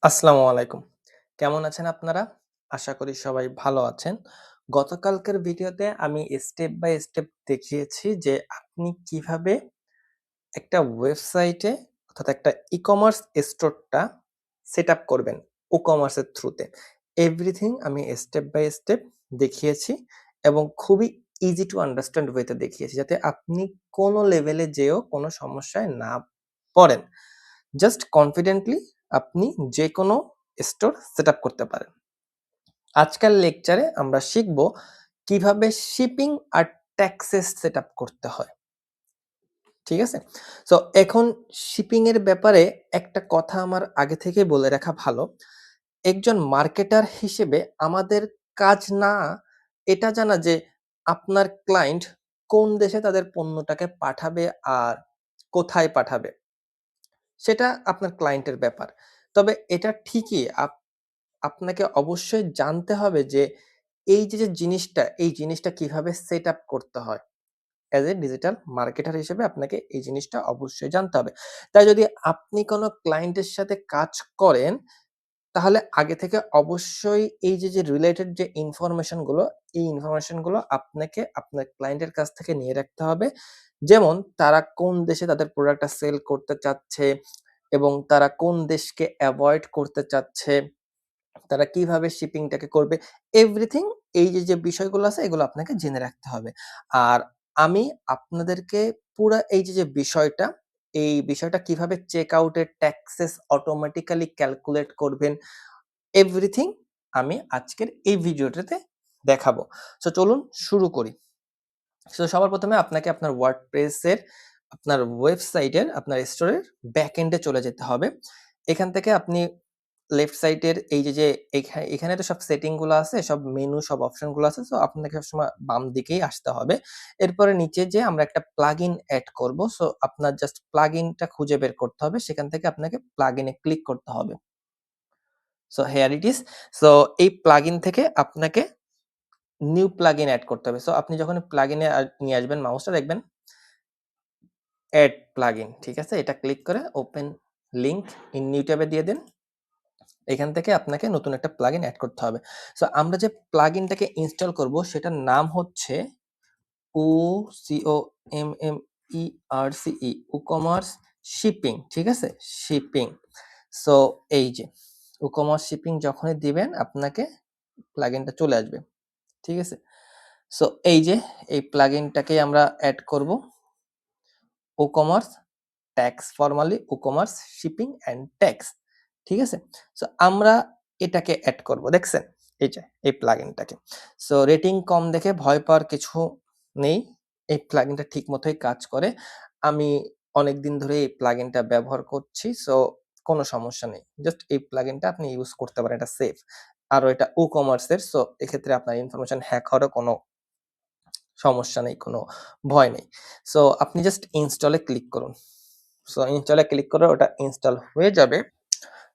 আসসালামু আলাইকুম। কেমন আছেন আপনারা? আশা করি সবাই ভালো আছেন। গতকালকের ভিডিওতে আমি স্টেপ বাই স্টেপ দেখিয়েছি যে আপনি কিভাবে একটা ওয়েবসাইটে অর্থাৎ একটা ই-কমার্স স্টোরটা সেটআপ করবেন ও-কমার্স এর থ্রুতে। এভরিথিং আমি স্টেপ বাই স্টেপ দেখিয়েছি এবং খুবই ইজি টু আন্ডারস্ট্যান্ড ওয়েতে দেখিয়েছি যাতে আপনি কোনো লেভেলে যেয়েও কোনো সমস্যায় না পড়েন। জাস্ট কনফিডেন্টলি আপনি যেকোনো স্টোর সেটআপ করতে পারেন। আজকের লেকচারে আমরা শিখব কিভাবে শিপিং আর ট্যাক্সেস সেটআপ করতে হয়। ঠিক আছে? সো এখন শিপিং এর ব্যাপারে একটা কথা আমার আগে থেকেই বলে রাখা ভালো। একজন মার্কেটার হিসেবে আমাদের কাজ না এটা জানা যে আপনার ক্লায়েন্ট কোন দেশে তাদের পণ্যটাকে পাঠাবে আর কোথায় পাঠাবে। সেটা আপনার ক্লায়েন্টের ব্যাপার। তবে এটা ঠিকই আপনাকে অবশ্যই জানতে হবে যে এই যে জিনিসটা, এই জিনিসটা কিভাবে সেট আপ করতে হয়। অ্যাজ এ ডিজিটাল মার্কেটার হিসেবে আপনাকে এই জিনিসটা অবশ্যই জানতে হবে। তাই যদি আপনি কোন ক্লায়েন্টের সাথে কাজ করেন, তাহলে আগে থেকে অবশ্যই এই যে রিলেটেড যে ইনফরমেশন গুলো, এই ইনফরমেশন গুলো আপনাকে আপনার ক্লায়েন্টের কাছ থেকে নিয়ে রাখতে হবে। যেমন তারা কোন দেশে তাদের প্রোডাক্টটা সেল করতে চাচ্ছে এবং তারা কোন দেশকে এভয়েড করতে চাচ্ছে। তারা কিভাবে শিপিংটাকে করবে। এভরিথিং এই যে বিষয়গুলো আছে এগুলো আপনাকে জেনে রাখতে হবে। আর আমি আপনাদেরকে পুরা এই যে বিষয়টা, এই বিষয়টা কিভাবে চেক আউট এর ট্যাক্সেস অটোমেটিক্যালি ক্যালকুলেট করবেন, এভরিথিং আমি আজকের এই ভিডিওটাতে দেখাবো। সো চলুন শুরু করি। সো সবার ১ম এ আপনাকে আপনার WordPress এর আপনার ওয়েবসাইটের আপনার স্টোরের ব্যাকএন্ড এ চলে যেতে হবে। এখান থেকে আপনি লেফট সাইডের এই যে এখানে তো সব সেটিং গুলো আছে, সব মেনু, সব অপশন গুলো আছে। সো আপনাকে সবসময় বাম দিকেই আসতে হবে। এরপরে নিচে যেয়ে আমরা একটা প্লাগইন এড করব। সো আপনার জাস্ট প্লাগইনটা খুঁজে বের করতে হবে। সেখান থেকে আপনাকে প্লাগইন এ ক্লিক করতে হবে। So here it is. So এই প্লাগইন থেকে আপনাকে নিউ প্লাগইন এড করতে হবে। সো আপনি যখন প্লাগইনে নিয়ে আসবেন মাউসটা দেখবেন এড প্লাগইন, ঠিক আছে? এটা ক্লিক করে ওপেন লিংক ইন নিউ ট্যাবে দিয়ে দিন। এখান থেকে আপনাকে নতুন একটা প্লাগইন এড করতে হবে। সো আমরা যে প্লাগইনটাকে ইনস্টল করব সেটার নাম হচ্ছে WooCommerce WooCommerce শিপিং, ঠিক আছে? শিপিং। সো এই যে WooCommerce শিপিং যখনই দিবেন আপনাকে প্লাগইনটা চলে আসবে। ঠিক আছে? সো এই যে এই প্লাগইনটাকেই আমরা এড করব। WooCommerce tax, formally WooCommerce shipping and tax. ঠিক আছে? সো আমরা এটাকে এড করব। দেখছেন? এই যে এই প্লাগইনটাকে। সো রেটিং কম দেখে ভয় পাওয়ার কিছু নেই। এই প্লাগইনটা ঠিক মতোই কাজ করে। আমি অনেকদিন ধরে এই প্লাগইনটা ব্যবহার করছি। সো কোনো সমস্যা নেই। জাস্ট এই প্লাগইনটা আপনি ইউজ করতে পারেন। এটা সেফ। আরো এটা WooCommerce এর। সো এক্ষেত্রে আপনার ইনফরমেশন হ্যাক হওয়ারও কোনো সমস্যা নেই, কোনো ভয় নেই। সো আপনি জাস্ট ইনস্টল এ ক্লিক করুন। সো ইনস্টল এ ক্লিক করে ওটা ইনস্টল হয়ে যাবে।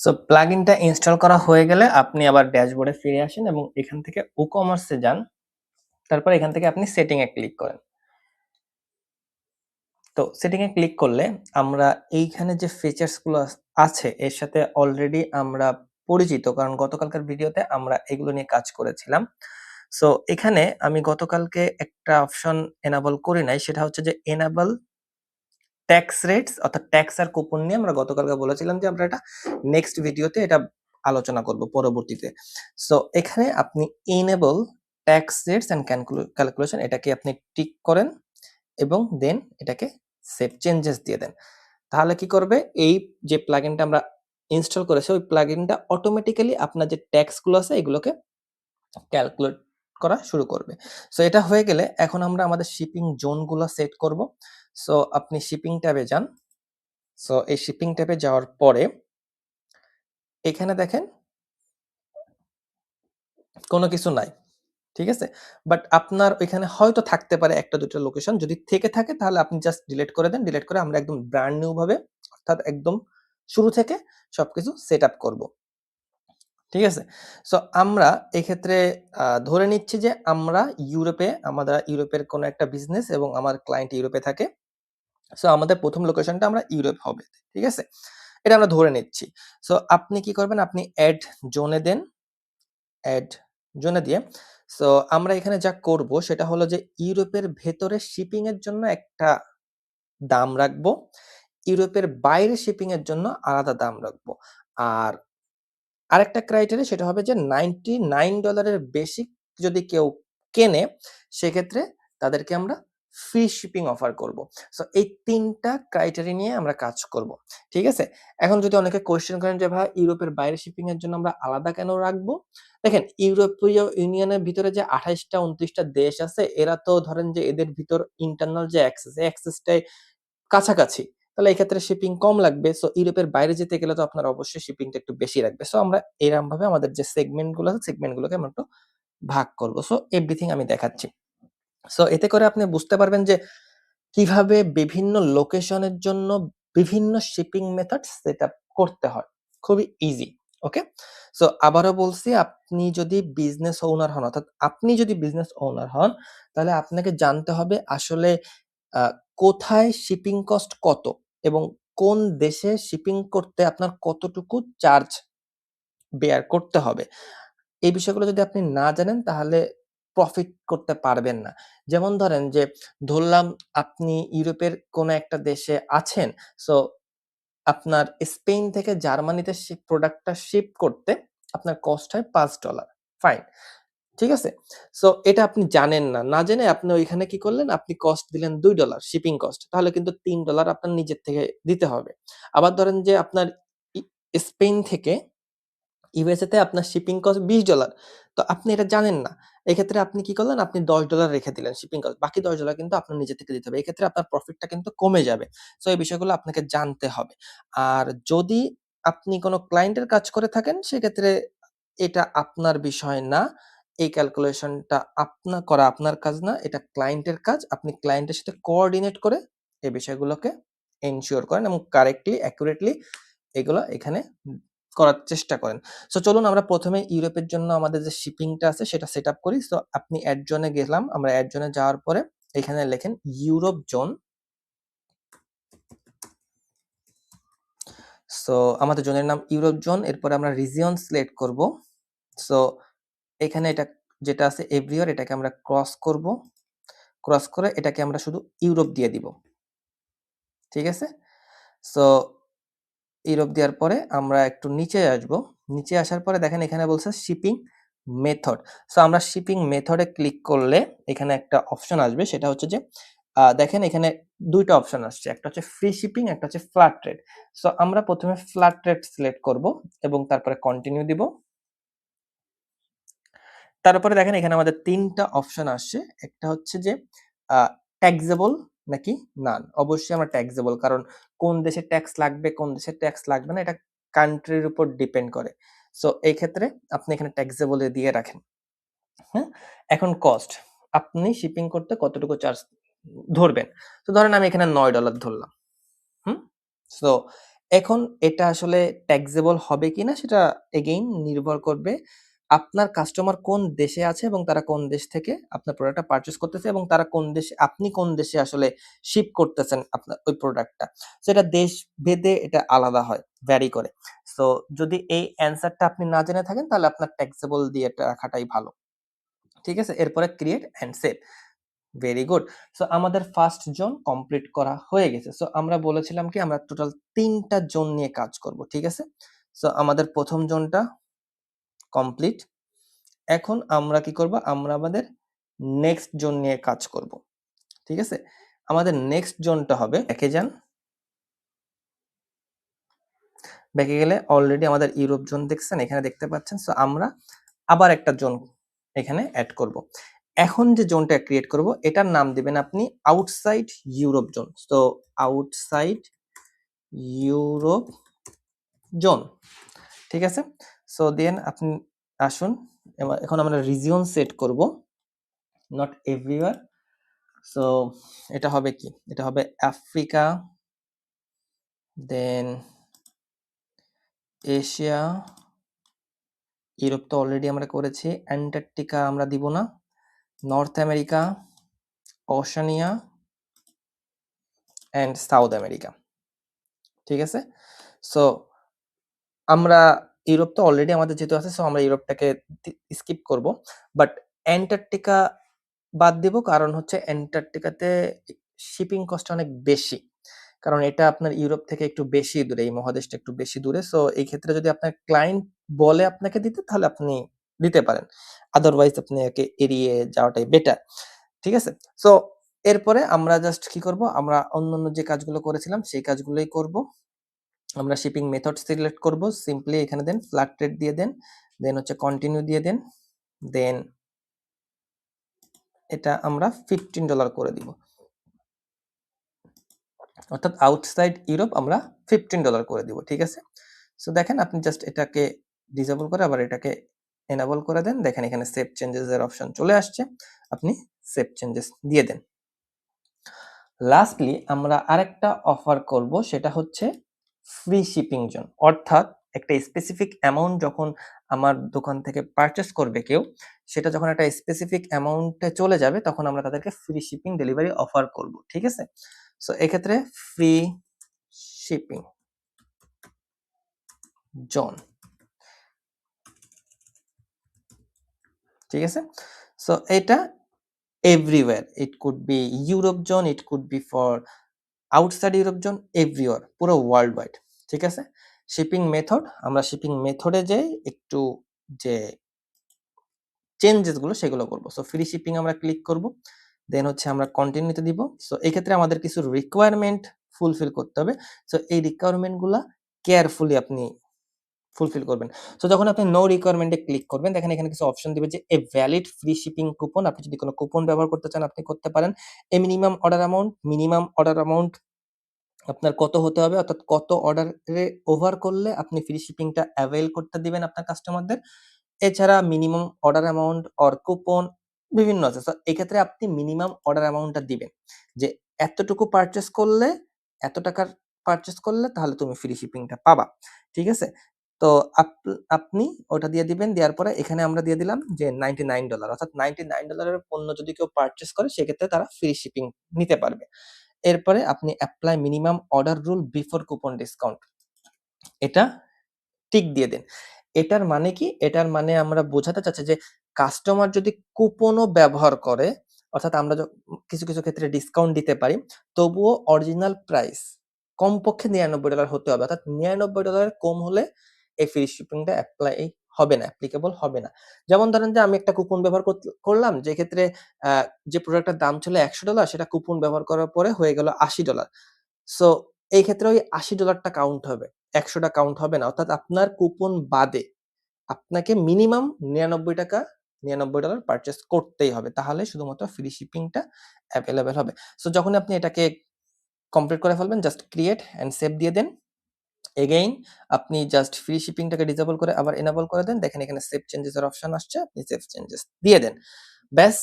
সো প্লাগইনটা ইনস্টল করা হয়ে গেলে আপনি আবার ড্যাশবোর্ডে ফিরে আসেন এবং এখান থেকে WooCommerce এ যান। তারপর এখান থেকে আপনি সেটিং এ ক্লিক করেন। তো সেটিং এ ক্লিক করলে আমরা এইখানে যে ফিচারস গুলো আছে এর সাথে অলরেডি আমরা পরিচিত। কারণ গতকালকার ভিডিওতে আমরা এগুলো নিয়ে কাজ করেছিলাম। সো এখানে আমি গতকালকে একটা অপশন এনেবল করি নাই। সেটা হচ্ছে যে এনেবল ট্যাক্স রেটস অর্থাৎ ট্যাক্স আর কুপন নিয়ে আমরা গতকালকে বলেছিলাম যে আমরা এটা নেক্সট ভিডিওতে এটা আলোচনা করব পরবর্তীতে। সো এখানে আপনি enable tax rates and calculation এটাকে আপনি টিক করেন এবং দেন এটাকে সেভ চেঞ্জেস দিয়ে দেন। তাহলে কি করবে? এই যে প্লাগইনটা আমরা ইনস্টল করেছি ওই প্লাগইনটা অটোমেটিক্যালি আপনার যে ট্যাক্স গুলো আছে এগুলোকে ক্যালকুলেট করা শুরু করবে। সো এটা হয়ে গেলে এখন আমরা আমাদের শিপিং জোন গুলো সেট করব। সো আপনি শিপিং ট্যাবে যান। সো এই শিপিং ট্যাবে যাওয়ার পরে এখানে দেখেন কোনো কিছু নাই। ঠিক আছে? বাট আপনার ওইখানে হয়তো থাকতে পারে ১ টা ২ টা লোকেশন। যদি থেকে থাকে তাহলে আপনি জাস্ট ডিলিট করে দেন। ডিলিট করে আমরা একদম ব্র্যান্ড নিউ ভাবে অর্থাৎ একদম শুরু থেকে সবকিছু সেটআপ করব। ঠিক আছে? সো আমরা এক্ষেত্রে ধরে নিচ্ছি যে আমরা আমরা ইউরোপের কোনো একটা বিজনেস এবং আমার ক্লায়েন্ট ইউরোপে থাকে। সো আমাদের ১ম লোকেশনটা আমরা ইউরোপ হবে। ঠিক আছে? এটা আমরা ধরে নিচ্ছি। সো আপনি কি করবেন? আপনি এড জোনে দেন, এড জোনে দিয়ে সো আমরা এখানে যা করব সেটা হলো যে ইউরোপের ভেতরে শিপিং এর জন্য একটা দাম রাখবো। ইউরোপের বাইরে শিপিং এর জন্য আলাদা দাম রাখবো। আর আরেকটা ক্রাইটেরিয়া সেটা হবে যে $99 এর বেশি যদি কেউ কেনে, সেক্ষেত্রে তাদেরকে আমরা ফ্রি শিপিং অফার করব। সো এই ৩ টা ক্রাইটেরিয়া নিয়ে আমরা কাজ করব। ঠিক আছে? এখন যদি অনেকে কোয়েশ্চেন করেন যে ভাই ইউরোপের বাইরে শিপিং এর জন্য আমরা আলাদা কেন রাখবো? দেখেন ইউরোপীয় ইউনিয়নের ভিতরে যে ২৮ টা ২৯ টা দেশ আছে এরা তো ধরেন যে এদের ভিতর ইন্টারনাল যে অ্যাক্সেস, এই অ্যাক্সেসটাই কাছাকাছি। তাহলে এক্ষেত্রে শিপিং কম লাগবে। সো ইউরোপের বাইরে যেতে গেলে তো আপনার অবশ্যই শিপিংটা একটু বেশি লাগবে। সো আমরা এরকমভাবে আমাদের যে সেগমেন্ট গুলো আছে, সেগমেন্ট গুলোকে আমরা একটু ভাগ করব। সো এভরিথিং আমি দেখাচ্ছি। সো এতে করে আপনি বুঝতে পারবেন যে কিভাবে বিভিন্ন লোকেশনের জন্য বিভিন্ন শিপিং মেথড সেটআপ করতে হয়। খুবই ইজি। ওকে? সো আবারও বলছি আপনি যদি বিজনেস ওনার হন, অর্থাৎ আপনি যদি বিজনেস ওনার হন, তাহলে আপনাকে জানতে হবে আসলে আ কোথায় শিপিং কস্ট কত এবং কোন দেশে শিপিং করতে আপনার কতটুকু চার্জ বেয়ার করতে হবে। এই বিষয়গুলো যদি আপনি না জানেন তাহলে প্রফিট করতে পারবেন না। যেমন ধরেন যে ধরলাম আপনি ইউরোপের কোনো একটা দেশে আছেন। সো আপনার স্পেন থেকে জার্মানিতে প্রোডাক্টটা শিপ করতে আপনার কস্ট হয় $৫ ফাইন। ঠিক আছে? সো এটা আপনি জানেন না। না জেনে আপনি ওইখানে কি করলেন? আপনি কস্ট দিলেন $২ শিপিং কস্ট। তাহলে কিন্তু $৩ আপনার নিজের থেকে দিতে হবে। আবার ধরেন যে আপনার ই স্পেন থেকে ইউএসএ তে আপনার শিপিং কস্ট $20 তো আপনি এটা জানেন না। এক্ষেত্রে আপনি কি করলেন? আপনি $10 রেখে দিলেন শিপিং কস্ট। বাকি $10 কিন্তু আপনার নিজে থেকে দিতে হবে। এক্ষেত্রে আপনার প্রফিটটা কিন্তু কমে যাবে। সো এই বিষয়গুলো আপনাকে জানতে হবে। আর যদি আপনি কোন ক্লায়েন্টের কাজ করে থাকেন সেক্ষেত্রে এটা আপনার বিষয় না। এই ক্যালকুলেশনটা করা আপনার কাজ না। এটা ক্লায়েন্টের কাজ। আপনি ক্লায়েন্টের সাথে কোঅর্ডিনেট করে এই বিষয়গুলোকে এনশিওর করেন এবং কারেক্টলি অ্যাকুরেটলি এগুলো এখানে করার চেষ্টা করেন। সো চলুন আমরা ১ম এ ইউরোপের জন্য আমাদের যে শিপিংটা আছে সেটা সেটআপ করি। সো আপনি এড জোন এ গেলাম। আমরা এড জোন এ যাওয়ার পরে এখানে লেখেন ইউরোপ জোন। সো আমাদের জোনের নাম ইউরোপ জোন। এরপরে আমরা রিজিয়ন সিলেক্ট করব। সো এখানে এটা যেটা আছে এভরিওয়ার এটাকে আমরা ক্রস করব। ক্রস করে এটাকে আমরা শুধু ইউরোপ দিয়ে দিব। ঠিক আছে? সো ইউরোপ দেওয়ার পরে আমরা একটু নিচে আসবো। নিচে আসার পরে দেখেন এখানে বলছে শিপিং মেথড। সো আমরা শিপিং মেথড এ ক্লিক করলে এখানে একটা অপশন আসবে সেটা হচ্ছে যে দেখেন এখানে ২ টা অপশন আসছে। একটা হচ্ছে ফ্রি শিপিং, একটা হচ্ছে ফ্ল্যাট রেট। সো আমরা ১ম এ ফ্ল্যাট রেট সিলেক্ট করব এবং তারপরে কন্টিনিউ দিব। তারপরে দেখেন এখানে আমাদের ৩ টা অপশন আসছে। একটা হচ্ছে যে আ ট্যাক্সেবল নাকি নান। অবশ্যই আমরা ট্যাক্সেবল কারণ কোন দেশে ট্যাক্স লাগবে, কোন দেশে ট্যাক্স লাগবে না এটা কান্ট্রির উপর ডিপেন্ড করে। সো এই ক্ষেত্রে আপনি এখানে ট্যাক্সেবল এ দিয়ে রাখেন। হ্যাঁ? এখন কস্ট। আপনি শিপিং করতে কতটুকু চার্জ ধরবেন। তো ধরেন আমি এখানে $৯ ধরলাম। হুম? সো এখন এটা আসলে ট্যাক্সেবল হবে কিনা সেটা এগেইন নির্ভর করবে আপনার কাস্টমার কোন দেশে আছে এবং তারা কোন দেশ থেকে আপনার প্রোডাক্টটা পারচেজ করতেছে এবং তারা কোন দেশে আপনি কোন দেশে আসলে শিপ করতেছেন আপনার ওই প্রোডাক্টটা। সো এটা দেশ ভেদে এটা আলাদা হয়, ভ্যারি করে। সো যদি এই অ্যান্সারটা আপনি না জেনে থাকেন তাহলে আপনার ট্যাক্সেবল দিয়ে এটা রাখাটাই ভালো। ঠিক আছে? এরপরে create and save. Very good. So আমাদের ফার্স্ট জোন কমপ্লিট করা হয়ে গেছে। সো আমরা বলেছিলাম কি আমরা টোটাল ৩ টা জোন নিয়ে কাজ করব। ঠিক আছে? সো আমাদের ১ম জোনটা কমপ্লিট। এখন আমরা কি করব? আমরা আমাদের নেক্সট জোন নিয়ে কাজ করব। ঠিক আছে? আমাদের নেক্সট জোনটা হবে ব্যাকে যান। ব্যাকে গেলে অলরেডি আমাদের ইউরোপ জোন দেখছেন, এখানে দেখতে পাচ্ছেন। সো আমরা আবার একটা জোন এখানে এড করব। এখন যে জোনটা ক্রিয়েট করব এটার নাম দিবেন আপনি outside Europe zone. So outside Europe zone. ঠিক আছে? সো দেন আপনি আসুন। এখন আমরা রিজিয়ন সেট করব। Not everywhere. সো এটা হবে কি? এটা হবে আফ্রিকা, দেন এশিয়া, ইউরোপ তো অলরেডি আমরা করেছি। অ্যান্টার্কটিকা আমরা দিব না। North America, Oceania and south America. ঠিক আছে? সো আমরা ইউরোপ তো অলরেডি আমাদের যেহেতু আছে, সো আমরা ইউরোপটাকে স্কিপ করব। বাট অ্যান্টার্কটিকা বাদ দিব, কারণ হচ্ছে অ্যান্টার্কটিকাতে শিপিং কস্ট অনেক বেশি। কারণ এটা আপনার ইউরোপ থেকে একটু বেশি দূরে, এই মহাদেশটা একটু বেশি দূরে। সো এই ক্ষেত্রে যদি আপনার ক্লায়েন্ট বলে আপনাকে দিতে, তাহলে আপনি দিতে পারেন। আদারওয়াইজ আপনি একে এড়িয়ে যাওয়াটাই বেটার। ঠিক আছে? সো এরপরে আমরা জাস্ট কি করব? আমরা অন্যান্য যে কাজগুলো করেছিলাম সেই কাজগুলোই করব। আমরা শিপিং মেথড সিলেক্ট করব। সিম্পলি এখানে দেন ফ্ল্যাট রেট দিয়ে দেন। দেন হচ্ছে কন্টিনিউ দিয়ে দেন। দেন এটা আমরা $15 করে দিব। অর্থাৎ আউটসাইড ইউরোপ আমরা $15 করে দিব। ঠিক আছে? সো দেখেন আপনি জাস্ট এটাকে ডিসেবল করে আবার এটাকে এনেবল করে দেন। দেখেন এখানে সেভ চেঞ্জেস এর অপশন চলে আসছে। আপনি সেভ চেঞ্জেস দিয়ে দেন। লাস্টলি আমরা আরেকটা অফার করব, সেটা হচ্ছে ফ্রি শিপিং জোন। অর্থাৎ একটা স্পেসিফিক অ্যামাউন্ট যখন আমার দোকান থেকে পারচেজ করবে কেউ, সেটা যখন একটা স্পেসিফিক অ্যামাউন্টে চলে যাবে, তখন আমরা তাদেরকে ফ্রি শিপিং ডেলিভারি অফার করব। ঠিক আছে? সো এক্ষেত্রে ফ্রি শিপিং জোন। ঠিক আছে? সো এটা everywhere. It could be Europe zone, it could be for outside Europe zone, everywhere, পুরো ওয়ার্ল্ড ওয়াইড। ঠিক আছে? শিপিং মেথড, আমরা শিপিং মেথডে যাই একটু, যে চেঞ্জেস গুলো সেগুলো করব। সো ফ্রি শিপিং আমরা ক্লিক করব। দেন হচ্ছে আমরা কন্টিনিউতে দিব। সো এই ক্ষেত্রে আমাদের কিছু রিকোয়ারমেন্ট ফুলফিল করতে হবে। সো এই রিকোয়ারমেন্ট গুলা কেয়ারফুলি আপনি ফুলফিল করবেন। সো যখন আপনি নো রিকোয়ারমেন্ট এ ক্লিক করবেন, দেখেন এখানে কিছু অপশন দিবে যে a valid free shipping coupon. আপনি যদি কোনো কুপন ব্যবহার করতে চান আপনি করতে পারেন। এ মিনিমাম অর্ডার অ্যামাউন্ট আপনার কত হতে হবে, অর্থাৎ কত অর্ডারে ওভার করলে আপনি ফ্রি শিপিংটা অ্যাভেইল করতে দিবেন আপনার কাস্টমারদের। এছাড়া minimum order amount or coupon বিভিন্ন আছে। সো এক্ষেত্রে আপনি মিনিমাম অর্ডার অ্যামাউন্টটা দিবেন যে এতটুকু পারচেজ করলে, এত টাকার পারচেজ করলে তাহলে তুমি ফ্রি শিপিংটা পাবা। ঠিক আছে? তো আপনি ওটা দিয়ে দিবেন। দেওয়ার পরে এখানে আমরা দিয়ে দিলাম যে $99, অর্থাৎ $99 এর পণ্য যদি কেউ পারচেজ করে সেক্ষেত্রে তারা ফ্রি শিপিং নিতে পারবে। এরপরে আপনি apply minimum order rule before coupon discount, এটা টিক দিয়ে দেন। এটার মানে কি? এটার মানে আমরা বোঝাতে চাচ্ছি যে কাস্টমার যদি কুপনও ব্যবহার করে, অর্থাৎ আমরা কিছু ক্ষেত্রে ডিসকাউন্ট দিতে পারি, তবুও অরিজিনাল প্রাইস কমপক্ষে $99 হতে হবে। অর্থাৎ $99 কম হলে এই ফ্রি শিপিংটা এপ্লাই হবে না, অ্যাপ্লিকেবল হবে না। যেমন ধরেন যে আমি একটা কুপন ব্যবহার করলাম, যে ক্ষেত্রে আ যে প্রোডাক্টটার দাম ছিল $100, সেটা কুপন ব্যবহার করার পরে হয়ে গেল $80। সো এই ক্ষেত্রে ওই $80 টা কাউন্ট হবে। ১০০ টা কাউন্ট হবে না। অর্থাৎ আপনার কুপন বাদে আপনাকে মিনিমাম $99 পারচেজ করতেই হবে। তাহলে শুধুমাত্র ফ্রি শিপিংটা এভেইলেবল হবে। সো যখনই আপনি এটাকে কমপ্লিট করে ফেলবেন, জাস্ট ক্রিয়েট অ্যান্ড সেভ দিয়ে দেন। এগেইন আপনি জাস্ট ফ্রি শিপিংটাকে ডিসেবল করে আবার এনেবল করে দেন। দেখেন এখানে সেভ চেঞ্জেস এর অপশন আসছে। আপনি সেভ চেঞ্জেস দিয়ে দেন। ব্যাস,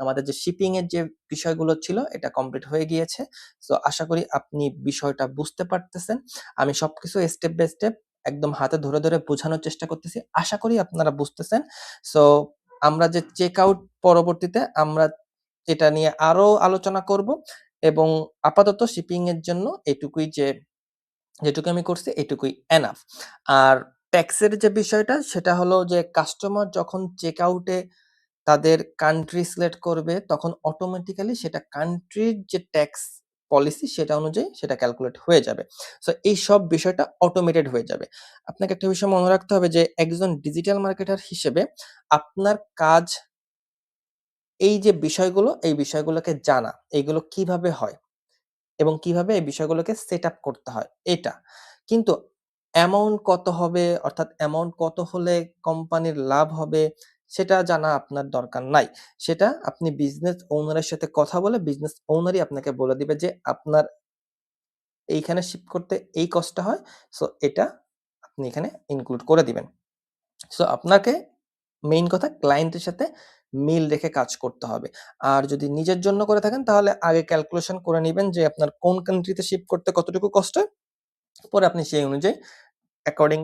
আমাদের যে শিপিং এর যে বিষয়গুলো ছিল এটা কমপ্লিট হয়ে গিয়েছে। সো আশা করি আপনি বিষয়টা বুঝতে পারতেছেন। আমি সবকিছু স্টেপ বাই স্টেপ একদম হাতে ধরে বোঝানোর চেষ্টা করতেছি। আশা করি আপনারা বুঝতেছেন। সো আমরা যে চেক আউট, পরবর্তীতে আমরা এটা নিয়ে আরো আলোচনা করব, এবং আপাতত শিপিং এর জন্য এটুকুই, যেটুকু আমি করছি এটুকুই এনাফ। আর ট্যাক্সের যে বিষয়টা সেটা হলো যে কাস্টমার যখন চেক আউটে তাদের কান্ট্রি সিলেক্ট করবে, তখন অটোমেটিক্যালি সেটা কান্ট্রির যে ট্যাক্স পলিসি সেটা অনুযায়ী সেটা ক্যালকুলেট হয়ে যাবে। সো এই সব বিষয়টা অটোমেটেড হয়ে যাবে। আপনাকে একটা বিষয় মনে রাখতে হবে যে একজন ডিজিটাল মার্কেটার হিসেবে আপনার কাজ এই যে বিষয়গুলো, এই বিষয়গুলোকে জানা, এগুলো কিভাবে হয় এবং কিভাবে এই বিষয়গুলোকে সেট আপ করতে হয় এটা। কিন্তু অ্যামাউন্ট কত হবে, অর্থাৎ অ্যামাউন্ট কত হলে কোম্পানির লাভ হবে, সেটা জানা আপনার দরকার নাই। সেটা আপনি বিজনেস ওনারের সাথে কথা বলে বিজনেস ওনারই আপনাকে বলে দিবে যে আপনার এইখানে শিফট করতে এই কস্টটা হয়। সো এটা আপনি এখানে ইনক্লুড করে দিবেন। সো আপনাকে মেইন কথা ক্লায়েন্টের সাথে মিল রেখে কাজ করতে হবে। আর যদি নিজের জন্য করে থাকেন তাহলে আগে ক্যালকুলেশন করে নিবেন যে আপনার কোন কান্ট্রিতে শিফট করতে কতটুকু কষ্ট হয়। পরে আপনি সেই অনুযায়ী অ্যাকর্ডিং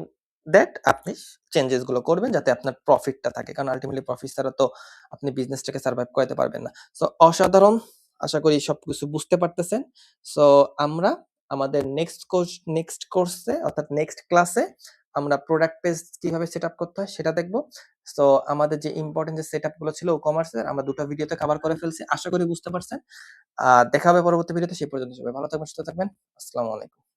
দ্যাট আপনি চেঞ্জেস গুলো করবেন যাতে আপনার প্রফিটটা থাকে। কারণ আল্টিমেটলি প্রফিট ছাড়া তো আপনি বিজনেসটাকে সারভাইভ করাতে পারবেন না। সো অসাধারণ। আশা করি সবকিছু বুঝতে পারতেছেন। সো আমরা আমাদের নেক্সট কোর্সে অর্থাৎ নেক্সট ক্লাসে আমরা প্রোডাক্ট পেজ কিভাবে সেটআপ করতে হয় সেটা দেখব। সো আমাদের যে ইম্পোর্টেন্ট যে সেটআপ গুলো ছিল ই-কমার্সের আমরা ২ টা ভিডিওতে কভার করে ফেলছি। আশা করি বুঝতে পারছেন। দেখা হবে পরবর্তী ভিডিওতে। সেই পর্যন্ত সবাই ভালো থাকবেন, সুস্থ থাকবেন। আসসালামু আলাইকুম।